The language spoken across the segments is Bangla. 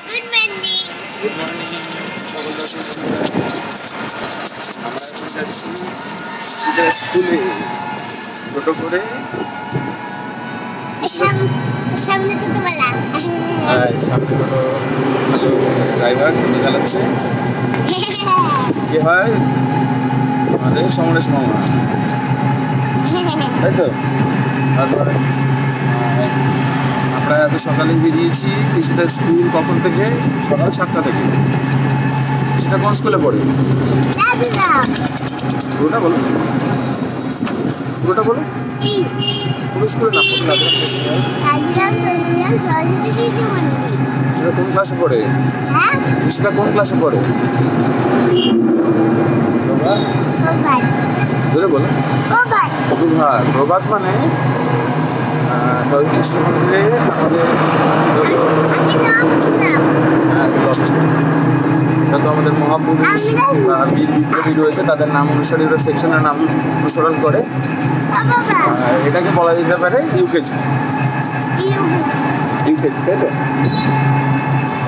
গুড মর্নিং সকল দর্শক আমরা এখন যাচ্ছি সিধা স্কুলে টোটো করে। সামনে টোটোওয়ালা হ্যাঁ, সামনে টোটো ড্রাইভার টোটো চালাচ্ছে। কে হয়? আমাদের সমরেশ মামা, তাই তো। তারপরে আমরা এত সকালে বেরিয়েছি। সেটা স্কুল কখন থেকে? সকাল 7টা থেকে। সেটা কোন স্কুলে পড়ে? পুরোটা বলো, পুরোটা বলো। কোন স্কুলে না পড়ে? সেটা কোন ক্লাসে পড়ে? সেটা কোন ক্লাসে পড়ে? ধরে বলো। প্রভাত। প্রভাত মানে শিশু মন্দিরে আমাদের যত আমাদের মহাপুরুষ বা বীর বিপ্লবী রয়েছে তাদের নাম অনুসারে ওরা সেকশনের নাম অনুসরণ করে। এটাকে বলা যেতে পারে ইউকেজি। ইউকেজি, তাই তো?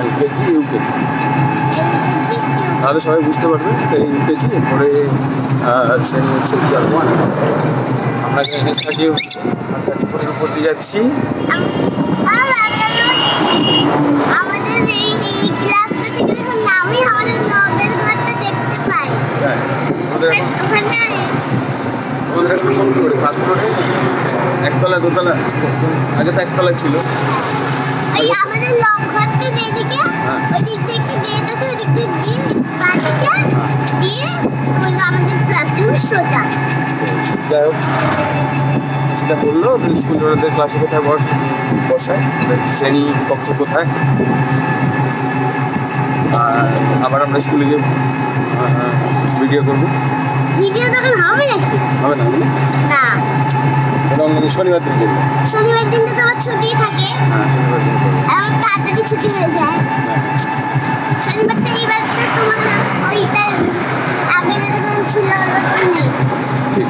এলকেজি ইউকেজি, তাহলে সবাই বুঝতে পারবে ইউকেজি। এরপরে শ্রেণী হচ্ছে ক্লাস 1। আমরা এনএস 34 উপর দিয়ে যাচ্ছি। আমাদের এখন কোন ফ্লোরে? ফার্স্ট ফ্লোরে, একতলা দোতলা? আগে তো একতলা ছিল। যাই হোক, সেটা বললো স্কুল ওদের ক্লাসে কোথায় বসায়, শ্রেণী কক্ষ কোথায়। আর আবার আমরা স্কুলে গিয়ে ভিডিও করবো। ভিডিও তখন হবে নাকি? হবে না, না, এটা অন্য শনিবার দিন করবো। শনিবার দিনটা তো আমার ছুটি থাকে। হ্যাঁ, শনিবার দিন করবো। এখন তাড়াতাড়ি ছুটি হয়ে যায়। শনিবার থেকে এবার তো তোমার ওইটা আগে যেরকম ছিল ওরকম নেই। ঠিক,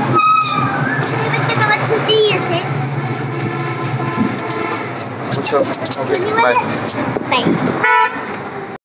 শনিবার থেকে আমার ছুটিই আছে। বুঝছো? ওকে, বাই। বাই।